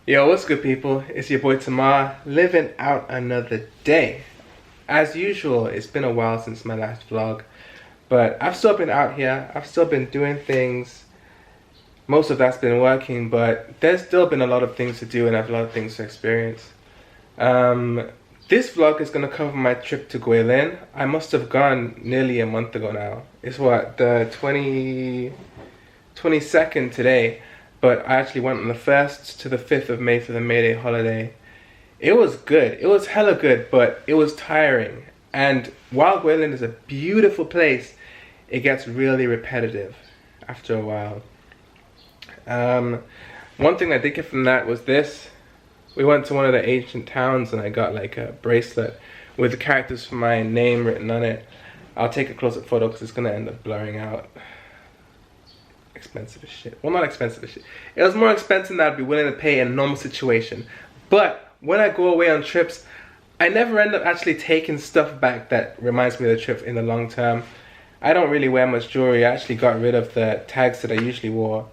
Yo, what's good, people? It's your boy Tamar, living out another day. As usual, it's been a while since my last vlog, but I've still been out here. I've still been doing things. Most of that's been working, but there's still been a lot of things to do and I have a lot of things to experience. This vlog is going to cover my trip to Guilin. I must have gone nearly a month ago now. It's what, the 22nd today. But I actually went on the 1st to the 5th of May for the May Day holiday. It was good. It was hella good, but it was tiring. And while Guilin is a beautiful place, it gets really repetitive after a while. One thing I did get from that was this. We went to one of the ancient towns and I got like a bracelet with the characters for my name written on it. I'll take a close-up photo because it's going to end up blurring out. Expensive as shit. Well, not expensive as shit. It was more expensive than I'd be willing to pay in a normal situation. But when I go away on trips, I never end up actually taking stuff back that reminds me of the trip in the long term. I don't really wear much jewelry. I actually got rid of the tags that I usually wore.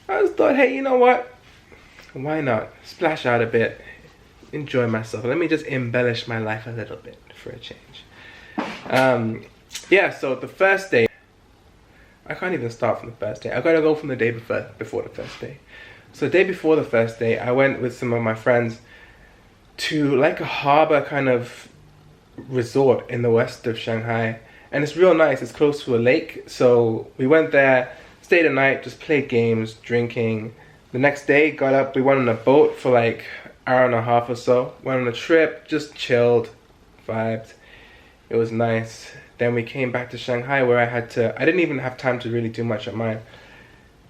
I just thought, hey, you know what? Why not? Splash out a bit. Enjoy myself. Let me just embellish my life a little bit for a change. Yeah, so the first day, I can't even start from the first day. I gotta go from the day before the first day. So the day before the first day, I went with some of my friends to like a harbor kind of resort in the west of Shanghai. And it's real nice, it's close to a lake. So we went there, stayed a night, just played games, drinking. The next day, got up, we went on a boat for like an hour and a half or so. Went on a trip, just chilled, vibed. It was nice. Then we came back to Shanghai where I didn't even have time to really do much at mine.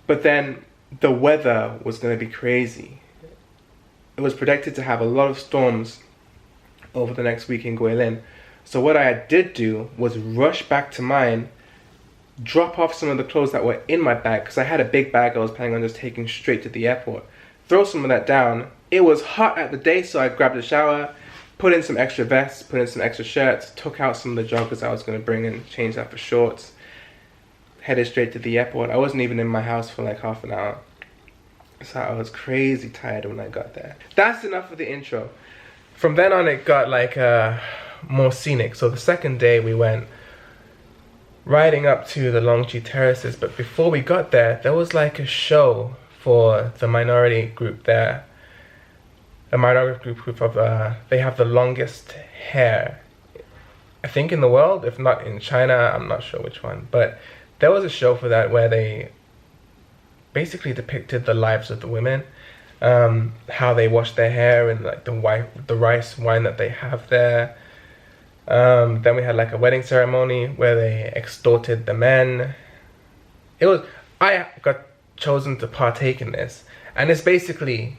But then the weather was going to be crazy. It was predicted to have a lot of storms over the next week in Guilin. So what I did do was rush back to mine, drop off some of the clothes that were in my bag, because I had a big bag I was planning on just taking straight to the airport. Throw some of that down. It was hot at the day, so I grabbed a shower, put in some extra vests, put in some extra shirts, took out some of the joggers I was going to bring and change that for shorts. Headed straight to the airport. I wasn't even in my house for like half an hour. So I was crazy tired when I got there. That's enough of the intro. From then on it got like more scenic. So the second day we went riding up to the Longji terraces. But before we got there, there was like a show for the minority group there. A minority group of, they have the longest hair, I think, in the world, if not in China, I'm not sure which one. But there was a show for that where they basically depicted the lives of the women, how they wash their hair and like the rice wine that they have there. Then we had like a wedding ceremony where they extorted the men. I got chosen to partake in this, and it's basically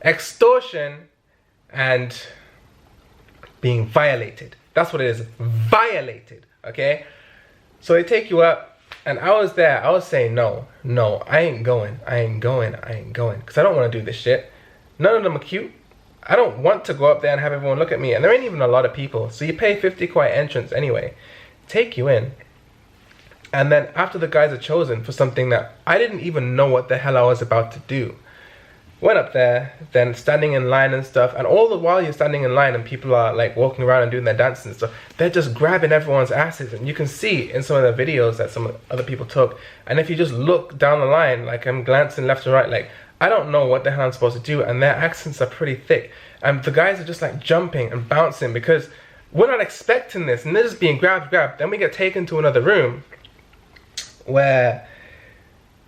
extortion and being violated. That's what it is. Violated. Okay? So they take you up, and I was there. I was saying, no, I ain't going. Because I don't want to do this shit. None of them are cute. I don't want to go up there and have everyone look at me. And there ain't even a lot of people. So you pay 50 kwai entrance anyway. Take you in. And then after the guys are chosen for something that I didn't even know what the hell I was about to do. Went up there, then standing in line and stuff, and all the while you're standing in line and people are like walking around and doing their dances and stuff, they're just grabbing everyone's asses, and you can see in some of the videos that some other people took, and if you just look down the line, like I'm glancing left and right, like I don't know what the hell I'm supposed to do, and their accents are pretty thick, and the guys are just like jumping and bouncing because we're not expecting this, and they're just being grabbed. Then we get taken to another room where,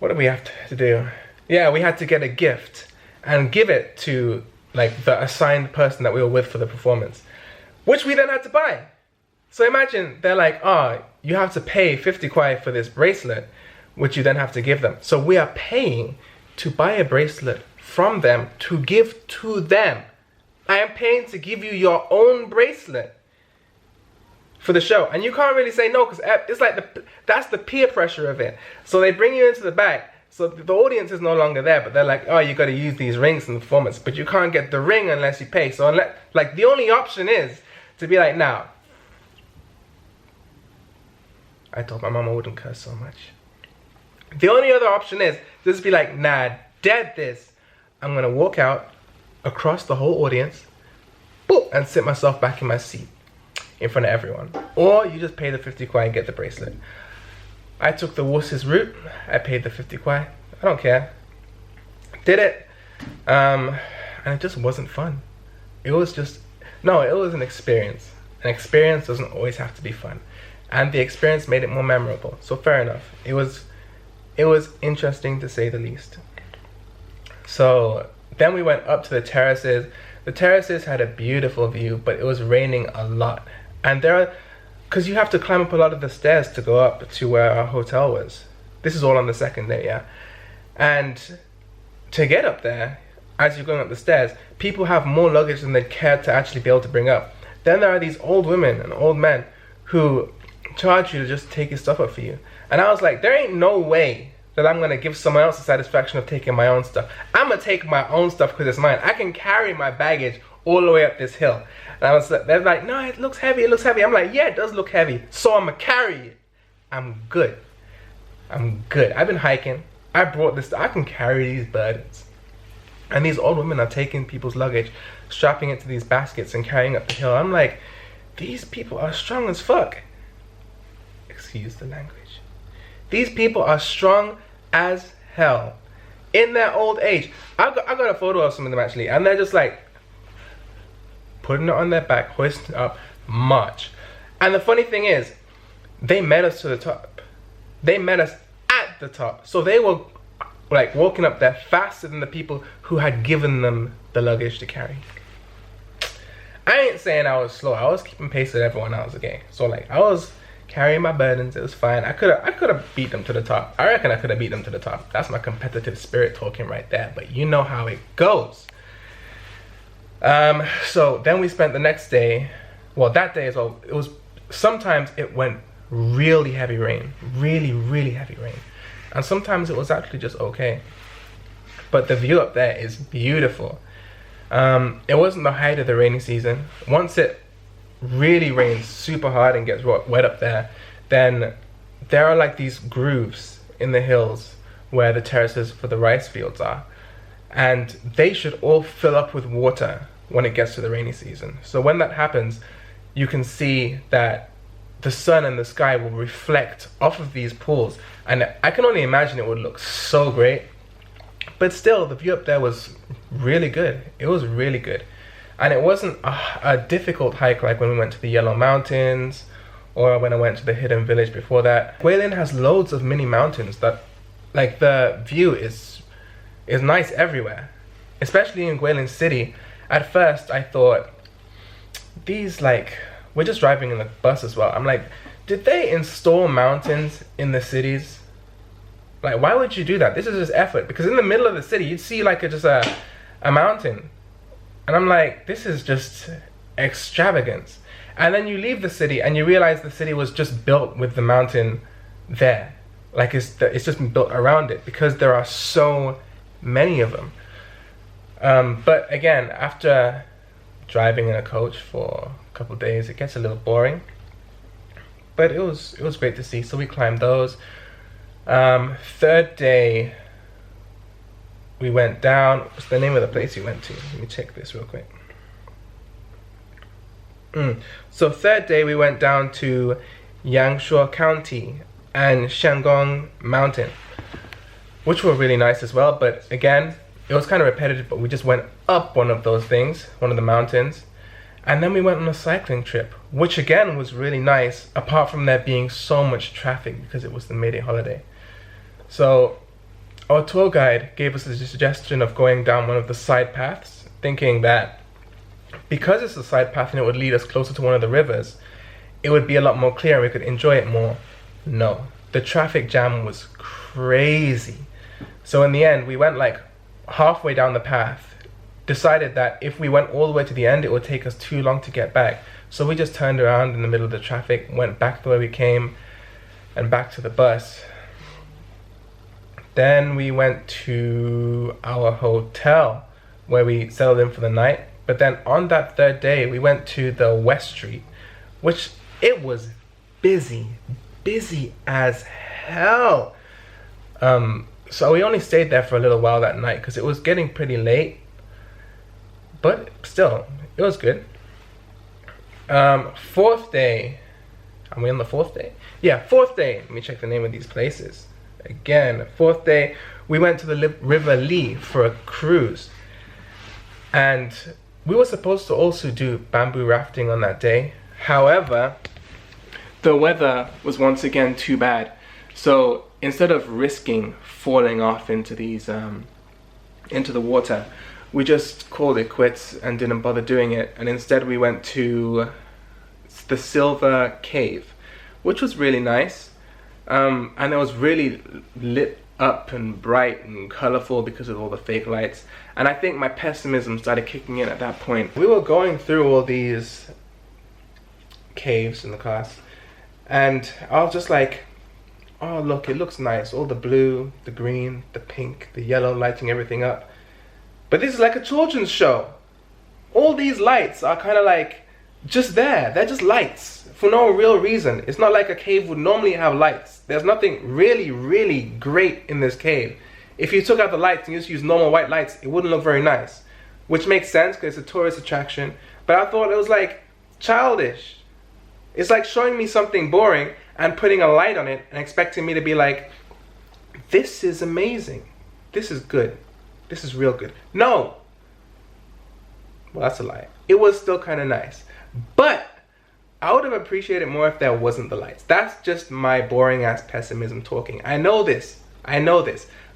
what do we have to do? Yeah, we had to get a gift and give it to like the assigned person that we were with for the performance, which we then had to buy. So imagine they're like, oh, you have to pay 50 kwai for this bracelet, which you then have to give them. So we are paying to buy a bracelet from them to give to them. I am paying to give you your own bracelet for the show, and you can't really say no because it's like that's the peer pressure of it. So they bring you into the back. So the audience is no longer there, but they're like, oh, you got to use these rings in the performance, but you can't get the ring unless you pay. So like the only option is to be like, now. I told my mom I wouldn't curse so much. The only other option is just be like, nah, dead this. I'm gonna walk out. across the whole audience, boop, and sit myself back in my seat in front of everyone. Or you just pay the 50 kwai and get the bracelet. I took the wuss's route. I paid the 50 kwai. I don't care. Did it. And it just wasn't fun. It was an experience. An experience doesn't always have to be fun. And the experience made it more memorable. So fair enough. It was interesting to say the least. So then we went up to the terraces. The terraces had a beautiful view, but it was raining a lot. And because you have to climb up a lot of the stairs to go up to where our hotel was. This is all on the second day, yeah. And to get up there, as you're going up the stairs, people have more luggage than they care to actually be able to bring up. Then there are these old women and old men who charge you to just take your stuff up for you. And I was like, there ain't no way that I'm gonna give someone else the satisfaction of taking my own stuff. I'm gonna take my own stuff because it's mine. I can carry my baggage all the way up this hill. And they're like, no, it looks heavy, it looks heavy. I'm like, yeah, it does look heavy, so I'm gonna carry it. I'm good. I've been hiking. I brought this, I can carry these burdens. And these old women are taking people's luggage, strapping it to these baskets and carrying up the hill. I'm like, these people are strong as fuck. Excuse the language. These people are strong as hell in their old age. I got a photo of some of them actually, and they're just like putting it on their back, hoisting it up, march. And the funny thing is, they met us to the top. They met us at the top. So they were like walking up there faster than the people who had given them the luggage to carry. I ain't saying I was slow. I was keeping pace with everyone else, okay? So like I was carrying my burdens. It was fine. I could have beat them to the top. I reckon I could have beat them to the top. That's my competitive spirit talking right there. But you know how it goes. So then we spent the next day. Well, that day as well. It was sometimes it went really heavy rain, really heavy rain, and sometimes it was actually just okay. But the view up there is beautiful. It wasn't the height of the rainy season. Once it really rains super hard and gets wet up there, then there are like these grooves in the hills where the terraces for the rice fields are, and they should all fill up with water when it gets to the rainy season. So when that happens, you can see that the sun and the sky will reflect off of these pools, and I can only imagine it would look so great. But still, the view up there was really good. It was really good. And it wasn't a difficult hike like when we went to the Yellow Mountains or when I went to the Hidden Village before that. Guilin has loads of mini mountains that, like, the view is nice everywhere. Especially in Guilin City. At first I thought, these, like, we're just driving in the bus as well. I'm like, did they install mountains in the cities? Like, why would you do that? This is just effort. Because in the middle of the city, you'd see like just a mountain. And I'm like, this is just extravagance. And then you leave the city and you realize the city was just built with the mountain there. Like it's just been built around it because there are so many of them. But again, after driving in a coach for a couple of days, it gets a little boring. But it was great to see. So we climbed those. Third day, we went down. What's the name of the place we went to? Let me check this real quick. So third day, we went down to Yangshuo County and Shandong Mountain, which were really nice as well. But again, it was kind of repetitive, but we just went up one of those things, one of the mountains. And then we went on a cycling trip, which again was really nice, apart from there being so much traffic because it was the May Day holiday. So our tour guide gave us the suggestion of going down one of the side paths, thinking that because it's a side path and it would lead us closer to one of the rivers, it would be a lot more clear and we could enjoy it more. No, the traffic jam was crazy. So in the end, we went like halfway down the path, decided that if we went all the way to the end, it would take us too long to get back. So we just turned around in the middle of the traffic, went back the way we came, and back to the bus. Then we went to our hotel where we settled in for the night. But then on that third day, we went to the West Street, which it was busy as hell. So we only stayed there for a little while that night because it was getting pretty late. but still, it was good. Fourth day, are we on the fourth day? Yeah, fourth day. Let me check the name of these places. Again, fourth day, we went to the River Lee for a cruise. And we were supposed to also do bamboo rafting on that day. However, the weather was once again too bad. So instead of risking falling off into these, into the water, we just called it quits and didn't bother doing it. And instead we went to the Silver Cave, which was really nice. And it was really lit up and bright and colorful because of all the fake lights. And I think my pessimism started kicking in at that point. We were going through all these caves in the class, and I was just like, oh look, it looks nice. All the blue, the green, the pink, the yellow lighting everything up. But this is like a children's show. All these lights are kind of like just there. They're just lights for no real reason. It's not like a cave would normally have lights. There's nothing really great in this cave. If you took out the lights and just used normal white lights, it wouldn't look very nice. Which makes sense because it's a tourist attraction. But I thought it was like childish. It's like showing me something boring and putting a light on it and expecting me to be like, this is amazing. This is good. This is real good. No. Well, that's a lie. It was still kind of nice. But I would have appreciated more if there wasn't the lights. That's just my boring ass pessimism talking. I know this.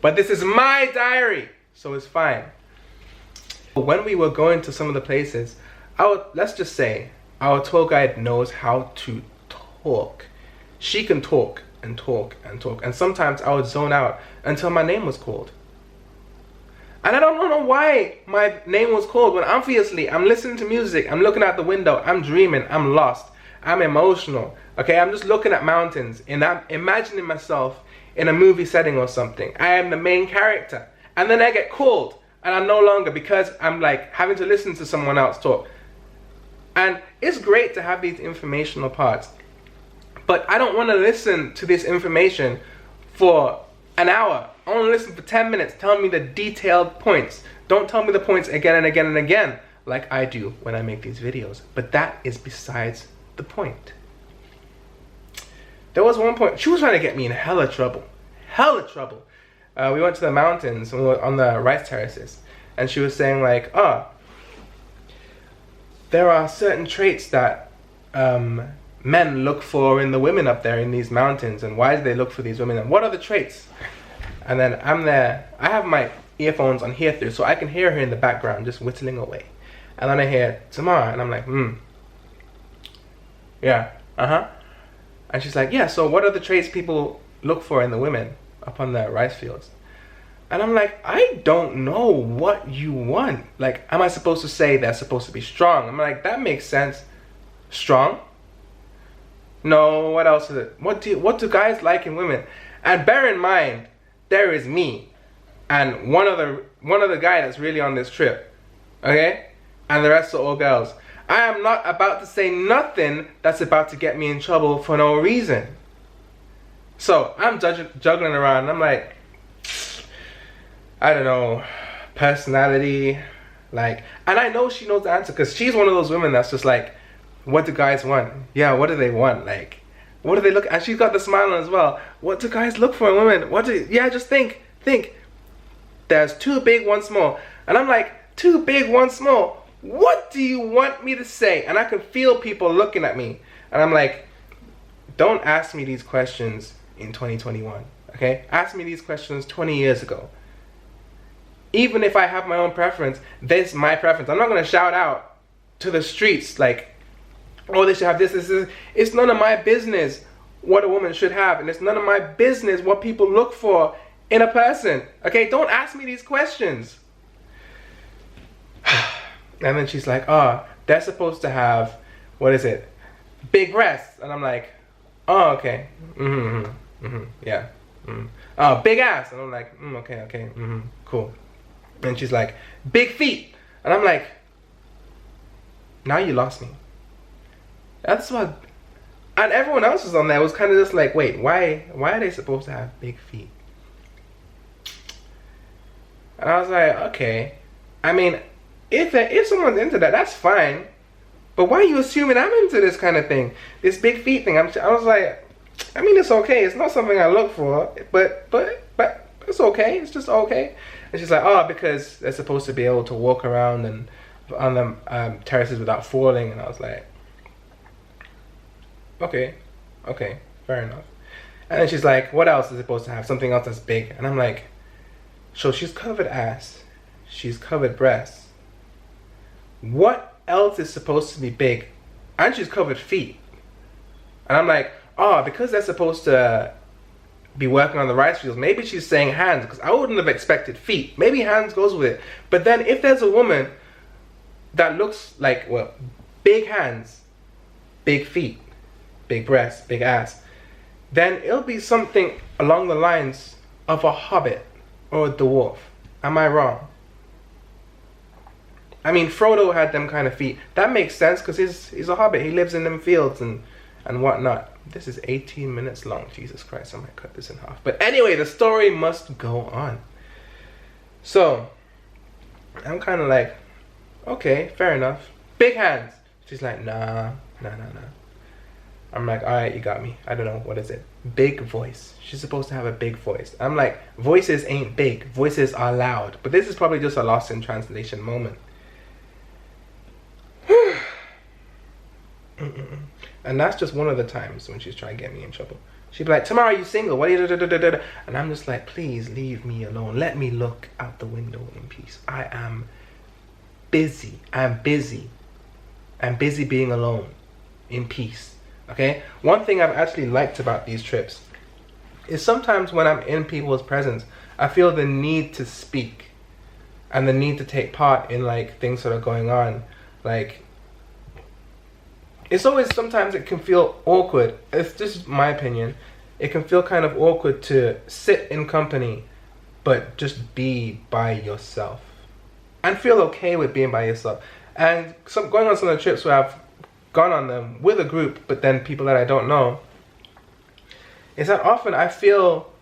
But this is my diary, so it's fine. When we were going to some of the places, let's just say, our tour guide knows how to talk. She can talk and talk and talk. And sometimes I would zone out until my name was called. And I don't know why my name was called when obviously I'm listening to music, I'm looking out the window, I'm dreaming, I'm lost, I'm emotional. Okay, I'm just looking at mountains and I'm imagining myself in a movie setting or something. I am the main character. And then I get called and I'm no longer, because I'm like having to listen to someone else talk. And it's great to have these informational parts, but I don't want to listen to this information for an hour. I want to listen for 10 minutes. Tell me the detailed points. Don't tell me the points again and again and again like I do when I make these videos. But that is besides the point. There was one point, she was trying to get me in hella trouble. We went to the mountains and we were on the rice terraces. And she was saying like, there are certain traits that men look for in the women up there in these mountains. And why do they look for these women? And what are the traits? And then I'm there, I have my earphones on here through, so I can hear her in the background just whittling away. And then I hear Tamara, and I'm like, yeah, And she's like, yeah, so what are the traits people look for in the women up on the rice fields? And I'm like, I don't know what you want. Like, am I supposed to say they're supposed to be strong? I'm like, that makes sense. Strong? No, what else is it? What do guys like in women? And bear in mind, there is me and one other guy that's really on this trip, okay? And the rest are all girls. I am not about to say nothing that's about to get me in trouble for no reason. So I'm juggling around and I'm like, I don't know, personality, like, and I know she knows the answer because she's one of those women that's just like, what do guys want? Yeah, what do they want? Like, what do they look? And she's got the smile on as well. What do guys look for in women? Yeah, just think. There's two big, one small. And I'm like, two big, one small. What do you want me to say? And I can feel people looking at me. And I'm like, don't ask me these questions in 2021, okay? Ask me these questions 20 years ago. Even if I have my own preference, this is my preference. I'm not gonna shout out to the streets like, oh, they should have this. It's none of my business what a woman should have, and it's none of my business what people look for in a person. Okay, don't ask me these questions. And then she's like, oh, they're supposed to have, what is it? Big breasts. And I'm like, oh, okay. Yeah. Oh, big ass. And I'm like, okay. Cool. And she's like, big feet. And I'm like, now you lost me. That's what, and everyone else was on there was kind of just like, wait, why are they supposed to have big feet? And I was like, okay. I mean, if someone's into that, that's fine. But why are you assuming I'm into this kind of thing? This big feet thing. I was like, I mean, it's okay. It's not something I look for, but it's okay. It's just okay. And she's like, oh, because they're supposed to be able to walk around and on the terraces without falling. And I was like, okay, fair enough. And then she's like, what else is it supposed to have? Something else that's big. And I'm like, so she's covered ass. She's covered breasts. What else is supposed to be big? And she's covered feet. And I'm like, oh, because they're supposed to be working on the rice fields, maybe she's saying hands, because I wouldn't have expected feet. Maybe hands goes with it. But then if there's a woman that looks like, well, big hands, big feet, big breasts, big ass, then it'll be something along the lines of a hobbit or a dwarf. Am I wrong? I mean, Frodo had them kind of feet. That makes sense because he's a hobbit. He lives in them fields and whatnot. This is 18 minutes long. Jesus Christ, I might cut this in half. But anyway, the story must go on. So, I'm kind of like, okay, fair enough. Big hands. She's like, nah. I'm like, alright, you got me. I don't know, what is it? Big voice. She's supposed to have a big voice. I'm like, voices ain't big. Voices are loud. But this is probably just a lost in translation moment. And that's just one of the times when she's trying to get me in trouble. She'd be like, Tamara, you single? What are you da-da-da-da-da? And I'm just like, please leave me alone. Let me look out the window in peace. I am busy. I'm busy being alone in peace. Okay? One thing I've actually liked about these trips is sometimes when I'm in people's presence, I feel the need to speak and the need to take part in like things that are going on. Like, it's always, sometimes it can feel awkward. It's just my opinion. It can feel kind of awkward to sit in company, but just be by yourself. And feel okay with being by yourself. And going on some of the trips where I've gone on them with a group, but then people that I don't know, is that often I feel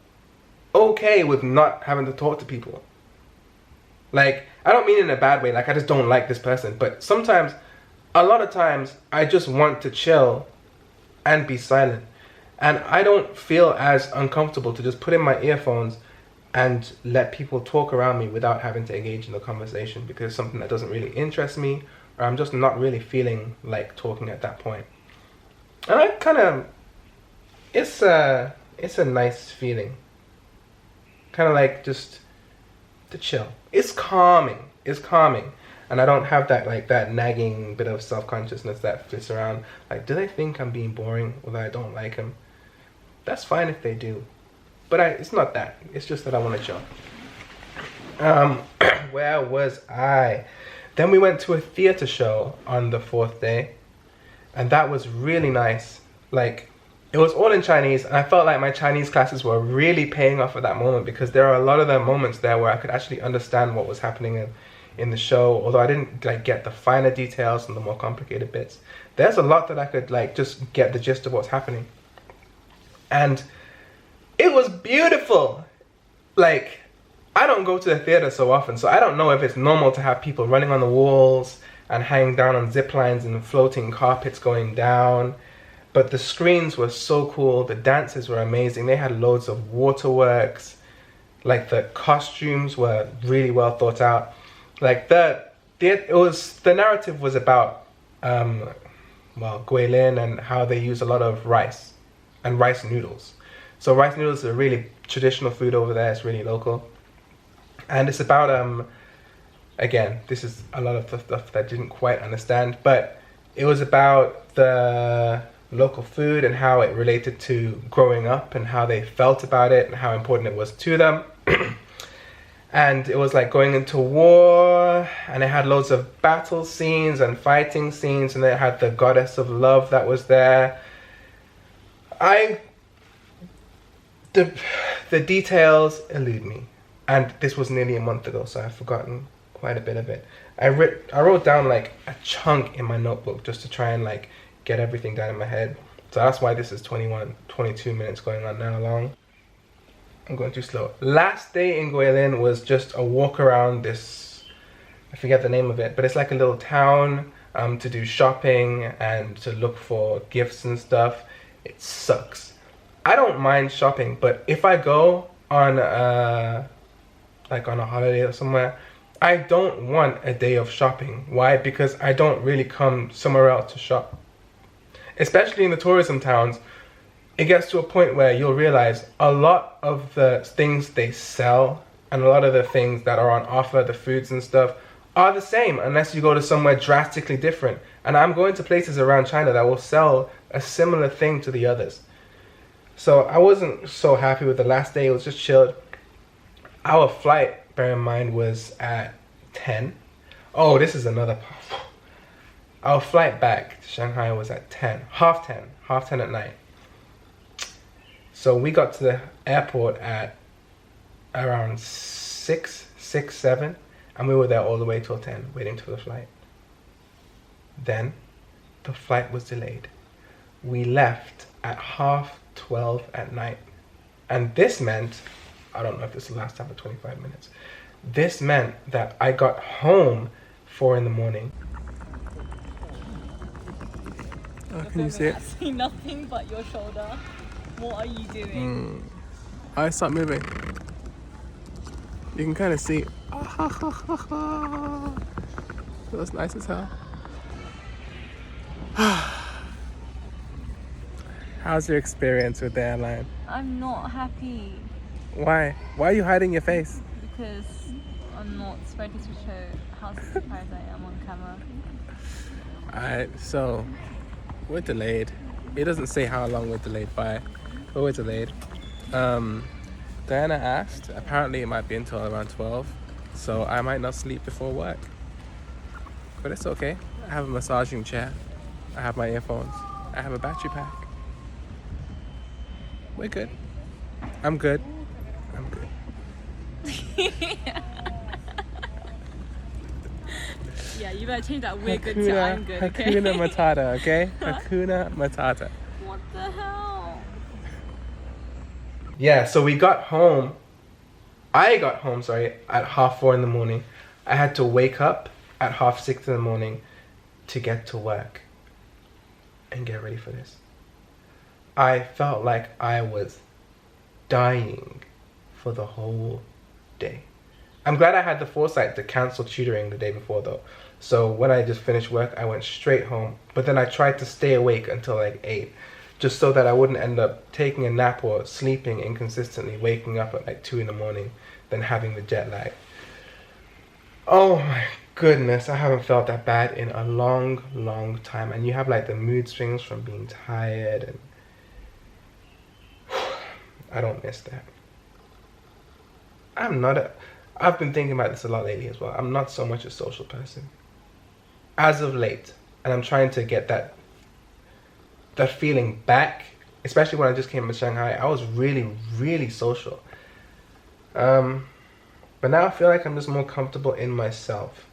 okay with not having to talk to people. Like, I don't mean in a bad way, like I just don't like this person, but sometimes, a lot of times, I just want to chill and be silent. And I don't feel as uncomfortable to just put in my earphones and let people talk around me without having to engage in the conversation because it's something that doesn't really interest me, or I'm just not really feeling like talking at that point. And I kind of, it's a nice feeling. Kind of like just to chill. It's calming. And I don't have that like that nagging bit of self-consciousness that fits around. Like, do they think I'm being boring or that I don't like them? That's fine if they do. But it's not that. It's just that I want to chill. Where was I? Then we went to a theater show on the 4th day. And that was really nice. Like, it was all in Chinese. And I felt like my Chinese classes were really paying off at that moment because there are a lot of the moments there where I could actually understand what was happening in the show, although I didn't like get the finer details and the more complicated bits. There's a lot that I could like just get the gist of what's happening. And it was beautiful. Like, I don't go to the theater so often, so I don't know if it's normal to have people running on the walls and hanging down on zip lines and floating carpets going down. But the screens were so cool. The dances were amazing. They had loads of waterworks. Like, the costumes were really well thought out. Like the narrative was about Guilin and how they use a lot of rice and rice noodles. So rice noodles are a really traditional food over there. It's really local, and it's about again, this is a lot of the stuff that I didn't quite understand, but it was about the local food and how it related to growing up and how they felt about it and how important it was to them. And it was like going into war, and it had loads of battle scenes and fighting scenes, and it had the goddess of love that was there. The details elude me, and this was nearly a month ago, so I've forgotten quite a bit of it. I wrote down like a chunk in my notebook just to try and like get everything down in my head. So that's why this is 22 minutes going on now long. I'm going too slow. Last day in Guilin was just a walk around this I forget the name of it, but it's like a little town to do shopping and to look for gifts and stuff. It sucks. I don't mind shopping, but if I go on like on a holiday or somewhere, I don't want a day of shopping. Why? Because I don't really come somewhere else to shop. Especially in the tourism towns, it gets to a point where you'll realize a lot of the things they sell and a lot of the things that are on offer, the foods and stuff, are the same unless you go to somewhere drastically different. And I'm going to places around China that will sell a similar thing to the others. So I wasn't so happy with the last day. It was just chilled. Our flight, bear in mind, was at 10. Oh, this is another part. Our flight back to Shanghai was at 10, half 10 at night. So we got to the airport at around 6, 7, and we were there all the way till 10, waiting for the flight. Then the flight was delayed. We left at 12:30 at night. And this meant, I don't know if this will last time for 25 minutes. This meant that I got home 4 in the morning. Oh, can you see it? I see nothing but your shoulder. What are you doing? I start moving. You can kind of see. Feels nice as hell. How's your experience with the airline? I'm not happy Why? Why are you hiding your face? because I'm not ready to show how surprised I am on camera. Alright, so we're delayed. It doesn't say how long we're delayed by, but we're delayed. Diana asked, apparently it might be until around 12, so I might not sleep before work. But it's okay. I have a massaging chair. I have my earphones. I have a battery pack. We're good. I'm good. I'm good. Yeah, you better change that we're good to I'm good, okay? Hakuna Matata, okay? Hakuna Matata. What the hell? Yeah, so we got home. I got home, sorry, at 4:30 in the morning. I had to wake up at 6:30 in the morning to get to work and get ready for this. I felt like I was dying for the whole day. I'm glad I had the foresight to cancel tutoring the day before though. So when I just finished work, I went straight home. But then I tried to stay awake until like 8, just so that I wouldn't end up taking a nap or sleeping inconsistently, waking up at like 2 in the morning, then having the jet lag. Oh my goodness, I haven't felt that bad in a long time. And you have like the mood swings from being tired, and I don't miss that. I've been thinking about this a lot lately as well. I'm not so much a social person as of late, and I'm trying to get that feeling back. Especially when I just came to Shanghai, I was really social. But now I feel like I'm just more comfortable in myself.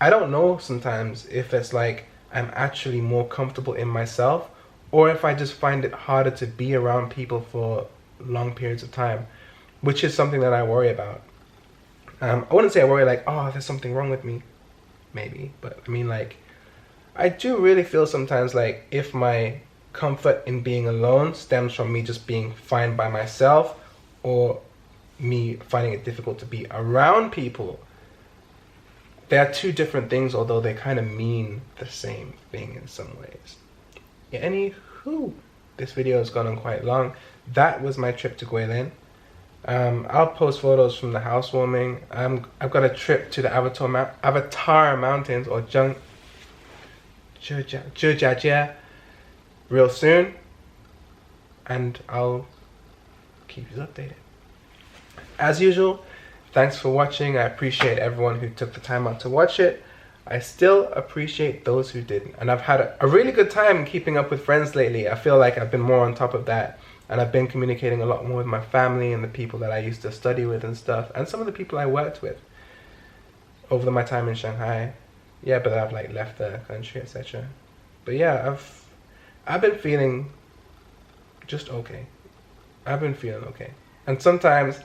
I don't know sometimes if it's like I'm actually more comfortable in myself, or if I just find it harder to be around people for long periods of time, which is something that I worry about. I wouldn't say I worry like, oh, there's something wrong with me, maybe, but I mean like, I do really feel sometimes like if my comfort in being alone stems from me just being fine by myself, or me finding it difficult to be around people. They are two different things, although they kind of mean the same thing in some ways. Yeah, anywho, this video has gone on quite long. That was my trip to Guilin. I'll post photos from the housewarming. I've got a trip to the Avatar Mountains, or Zhejiajie, real soon, and I'll keep you updated. As usual, thanks for watching. I appreciate everyone who took the time out to watch it. I still appreciate those who didn't. And I've had a really good time keeping up with friends lately. I feel like I've been more on top of that. And I've been communicating a lot more with my family and the people that I used to study with and stuff. And some of the people I worked with over my time in Shanghai. Yeah, but I've like left the country, etc. But yeah, I've been feeling just okay. I've been feeling okay. And sometimes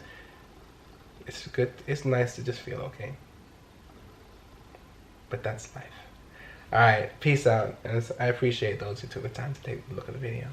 it's nice to just feel okay. but that's life. All right, peace out. And I appreciate those who took the time to take a look at the video.